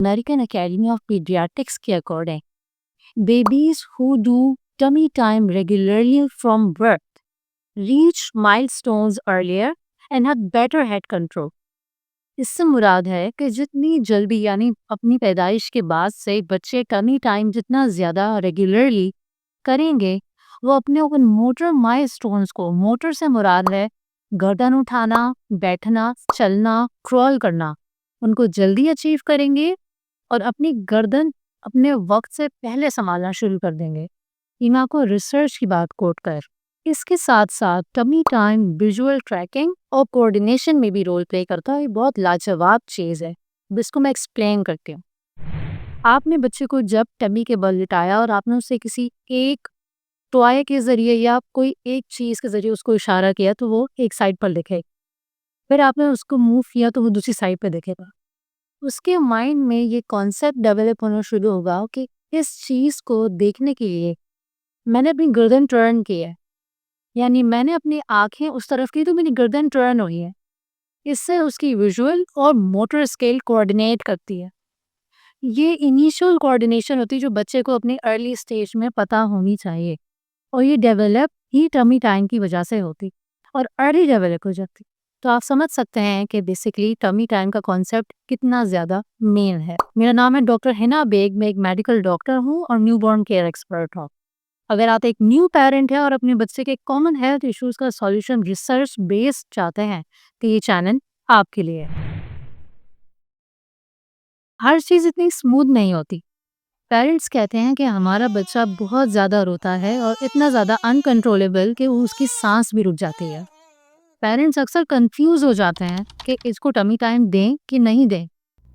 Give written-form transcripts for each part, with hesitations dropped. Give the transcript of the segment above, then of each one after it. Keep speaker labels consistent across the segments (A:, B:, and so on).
A: American Academy of Pediatrics के according babies who do tummy time regularly from birth reach milestones earlier and have better head control. इससे मुराद है कि जितनी जल्दी यानी अपनी पैदाइश के बाद से बच्चे टमी टाइम जितना ज़्यादा रेगुलरली करेंगे, वो अपने उन मोटर माइलस्टोन्स को, मोटर से मुराद है गर्दन उठाना, बैठना, चलना, क्रॉल करना, उनको जल्दी अचीव करेंगे और अपनी गर्दन अपने वक्त से पहले संभालना शुरू कर देंगे। इमा को रिसर्च की बात कोट कर इसके साथ साथ टमी टाइम विजुअल ट्रैकिंग और कोऑर्डिनेशन में भी रोल प्ले करता है। ये बहुत लाजवाब चीज़ है, जिसको मैं एक्सप्लेन करती हूँ। आपने बच्चे को जब टमी के बल लिटाया और आपने उसे किसी एक टॉय के ज़रिए या कोई एक चीज़ के ज़रिए उसको इशारा किया तो वो एक साइड पर दिखेगा। फिर आपने उसको मूव किया तो वो दूसरी साइड पर दिखेगा। उसके माइंड में ये कॉन्सेप्ट डेवलप होना शुरू होगा कि इस चीज़ को देखने के लिए मैंने अपनी गर्दन टर्न की है, यानी मैंने अपनी आंखें उस तरफ की तो मेरी गर्दन टर्न हुई है। इससे उसकी विजुअल और मोटर स्किल कोऑर्डिनेट करती है। ये इनिशियल कोऑर्डिनेशन होती है जो बच्चे को अपनी अर्ली स्टेज में पता होनी चाहिए, और ये डेवलप ही टमी टाइम की वजह से होती और अर्ली डेवलप हो जाती। तो आप समझ सकते हैं कि बेसिकली टमी टाइम का कॉन्सेप्ट कितना ज़्यादा मेन है। मेरा नाम है डॉक्टर हिना बेग, मैं एक मेडिकल डॉक्टर हूँ और न्यूबॉर्न केयर एक्सपर्ट हूँ। अगर आप एक न्यू पेरेंट हैं और अपने बच्चे के कॉमन हेल्थ इश्यूज का सॉल्यूशन रिसर्च बेस्ड चाहते हैं तो ये चैनल आपके लिए है। हर चीज़ इतनी स्मूथ नहीं होती। पेरेंट्स कहते हैं कि हमारा बच्चा बहुत ज़्यादा रोता है और इतना ज़्यादा अनकंट्रोलेबल कि वो उसकी सांस भी रुक जाती है। पेरेंट्स अक्सर कंफ्यूज हो जाते हैं कि इसको टमी टाइम दें कि नहीं दें,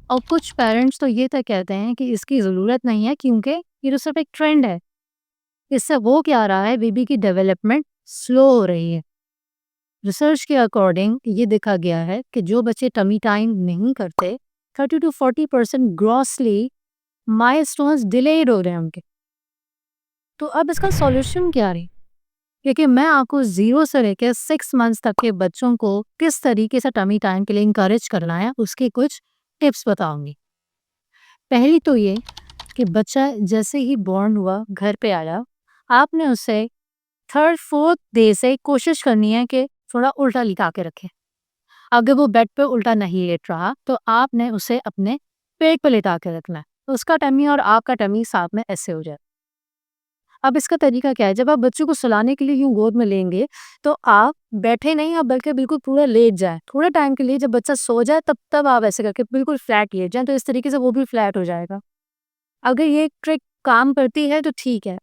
A: और कुछ पेरेंट्स तो ये तक कहते हैं कि इसकी ज़रूरत नहीं है क्योंकि ये तो सिर्फ एक ट्रेंड है। इससे वो क्या रहा है, बेबी की डेवलपमेंट स्लो हो रही है। रिसर्च के अकॉर्डिंग ये देखा गया है कि जो बच्चे टमी टाइम नहीं करते 30 to 40% ग्रॉसली माइलस्टोन्स डिलेड हो रहे हैं उनके। तो अब इसका सॉल्यूशन क्या है? क्योंकि मैं आपको 0 से लेकर 6 मंथ्स तक के बच्चों को किस तरीके से टमी टाइम के लिए इंकरेज करना है उसके कुछ टिप्स बताऊंगी। पहली तो ये कि बच्चा जैसे ही बॉर्न हुआ, घर पे आया, आपने उसे 3rd-4th डे से कोशिश करनी है कि थोड़ा उल्टा लिटा के रखें। अगर वो बेड पे उल्टा नहीं लेट रहा तो आपने उसे अपने पेट पे लिटा के रखना है, तो उसका टमी और आपका टमी साथ में ऐसे हो जाए। अब इसका तरीका क्या है, जब आप बच्चे को सुलाने के लिए यूं गोद में लेंगे तो आप बैठे नहीं, आप बल्कि बिल्कुल पूरा लेट जाए थोड़े टाइम के लिए। जब बच्चा सो जाए तब आप ऐसे करके बिल्कुल फ्लैट लेट जाए, तो इस तरीके से वो भी फ्लैट हो जाएगा। अगर ये ट्रिक काम करती है तो ठीक है,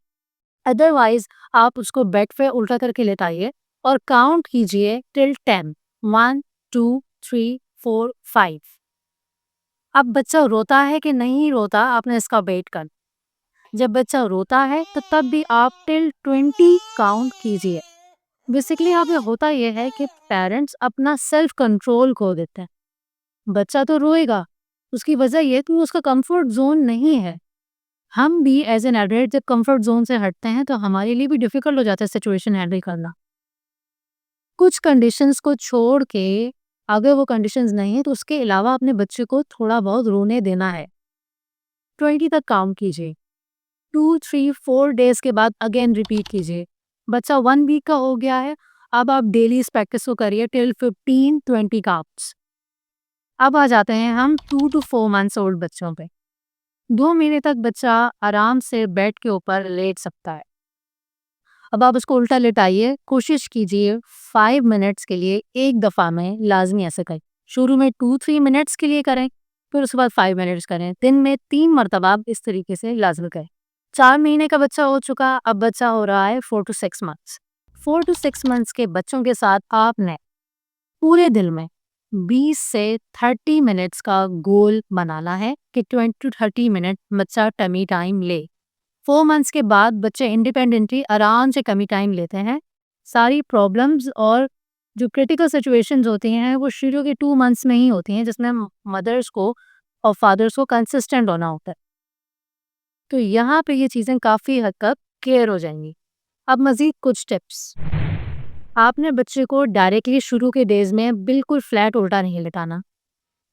A: अदरवाइज आप उसको बेड पे उल्टा करके लेटाइए और काउंट कीजिए टिल 10, 1 2 3 4 5। अब बच्चा रोता है कि नहीं रोता, आपने इसका वेट कर। जब बच्चा रोता है तो तब भी आप टिल 20 काउंट कीजिए। बेसिकली यहाँ पे होता यह है कि पेरेंट्स अपना सेल्फ कंट्रोल खो देते हैं। बच्चा तो रोएगा, उसकी वजह ये कि उसका कंफर्ट जोन नहीं है। हम भी एज एन एडल्ट जब कंफर्ट जोन से हटते हैं तो हमारे लिए भी डिफिकल्ट हो जाता है सिचुएशन हैंडल करना। कुछ कंडीशंस को छोड़ के अगर वो कंडीशंस नहीं है तो उसके अलावा अपने बच्चे को थोड़ा बहुत रोने देना है। 20 तक काउंट कीजिए, 2 3 4 डेज के बाद अगेन रिपीट कीजिए। बच्चा 1 वीक का हो गया है, अब आप डेली इस प्रैक्टिस को करिए टिल 15-20 काउंट्स। अब आ जाते हैं हम 2 to 4 मंथ्स ओल्ड बच्चों पे। 2 महीने तक बच्चा आराम से बेड के ऊपर लेट सकता है। अब आप उसको उल्टा लेटाइए, कोशिश कीजिए 5 मिनट्स के लिए एक दफ़ा में लाजमी ऐसे करें। शुरू में 2-3 मिनट्स के लिए करें, फिर उसके बाद 5 मिनट्स करें। दिन में 3 मरतबा आप इस तरीके से लाजमी करें। 4 महीने का बच्चा हो चुका, अब बच्चा हो रहा है 4 to 6 मंथ्स। 4 to 6 मंथ्स के बच्चों के साथ आपने पूरे दिन में 20 से 30 मिनट्स का गोल बनाना है कि 20 to 30 मिनट बच्चा टमी टाइम ले। 4 मंथ्स के बाद बच्चे इंडिपेंडेंटली आराम से टमी टाइम लेते हैं। सारी प्रॉब्लम्स और जो क्रिटिकल सिचुएशंस होती हैं वो शुरू के 2 मंथ्स में ही होती हैं, जिसमें मदर्स को और फादर्स को कंसिस्टेंट होना होता है। तो यहाँ पे ये चीज़ें काफ़ी हद तक क्लियर हो जाएंगी। अब मज़ीद कुछ टिप्स। आपने बच्चे को डायरेक्टली शुरू के डेज़ में बिल्कुल फ्लैट उल्टा नहीं लिटाना।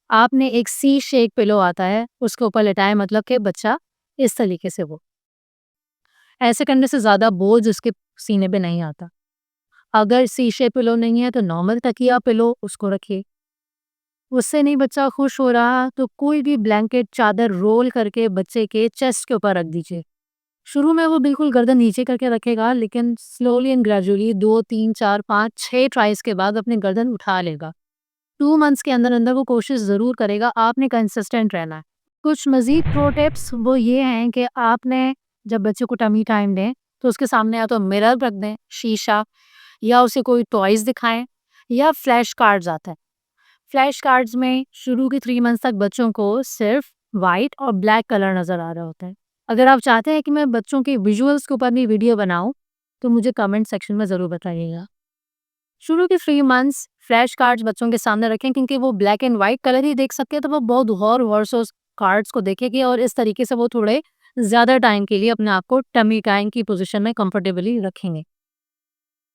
A: आपने एक सी शेप पिलो आता है, उसके ऊपर लेटाएँ मतलब कि बच्चा इस तरीके से वो। ऐसे करने से ज़्यादा बोझ उसके सीने पे नहीं आता। अगर सी शेप पिलो नहीं है तो नॉर्मल तकिया पिलो उसको रखिए। उससे नहीं बच्चा खुश हो रहा तो कोई भी ब्लैंकेट, चादर रोल करके बच्चे के चेस्ट के ऊपर रख दीजिए। शुरू में वो बिल्कुल गर्दन नीचे करके रखेगा, लेकिन स्लोली एंड ग्रेजुअली 2, 3, 4, 5, 6 ट्राइज़ के बाद अपनी गर्दन उठा लेगा। 2 मंथ्स के अंदर-अंदर वो कोशिश ज़रूर करेगा, आपने कंसिस्टेंट रहना है। कुछ मज़ीद प्रो टिप्स वो ये हैं कि आपने जब बच्चे को टमी टाइम दें, तो उसके सामने या तो मिरर रख दें, शीशा, या उसे कोई टॉयज़ दिखाएँ, या फ्लैश कार्ड्स आता है। फ्लैश कार्ड्स में शुरू के 3 मंथ्स तक बच्चों को सिर्फ व्हाइट और ब्लैक कलर नज़र आ रहा होता है। अगर आप चाहते हैं कि मैं बच्चों के विजुअल्स के ऊपर भी वीडियो बनाऊँ, तो मुझे कमेंट सेक्शन में ज़रूर बताइएगा। शुरू के 3 मंथ्स फ्लैश कार्ड्स बच्चों के सामने रखें, क्योंकि वो ब्लैक एंड व्हाइट कलर ही देख सकते हैं, तो वो बहुत गौर-गौर से उस कार्ड्स को देखेंगे और इस तरीके से वो थोड़े ज़्यादा टाइम के लिए अपने आप को टमी टाइम की पोज़ीशन में कंफर्टेबली रखेंगे।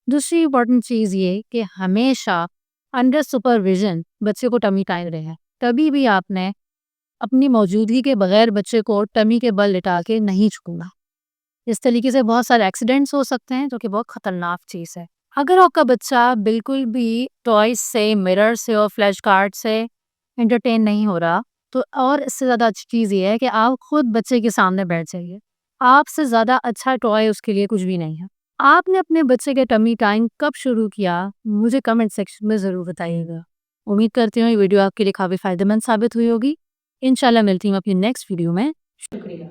A: दूसरी इम्पॉर्टेंट चीज़ ये कि हमेशा अंडर सुपरविज़न बच्चे को टमी टाइम दें। कभी भी आपने अपनी मौजूदगी के बगैर बच्चे को टमी के बल लिटा के नहीं छूना। इस तरीके से बहुत सारे एक्सीडेंट्स हो सकते हैं, जो कि बहुत खतरनाक चीज़ है। अगर आपका बच्चा बिल्कुल भी टॉयज़ से, मिरर से और फ्लैश कार्ड से एंटरटेन नहीं हो रहा, तो और इससे ज़्यादा अच्छी चीज़ ये है कि आप खुद बच्चे के सामने बैठ जाइए। आपसे ज़्यादा अच्छा टॉय उसके लिए कुछ भी नहीं है। आपने अपने बच्चे के टमी टाइम कब शुरू किया, मुझे कमेंट सेक्शन में ज़रूर बताइएगा। उम्मीद करती हूँ ये वीडियो आपके लिए काफ़ी फ़ायदेमंद साबित हुई होगी। इंशाल्लाह मिलती हूँ अपनी नेक्स्ट वीडियो में। शुक्रिया।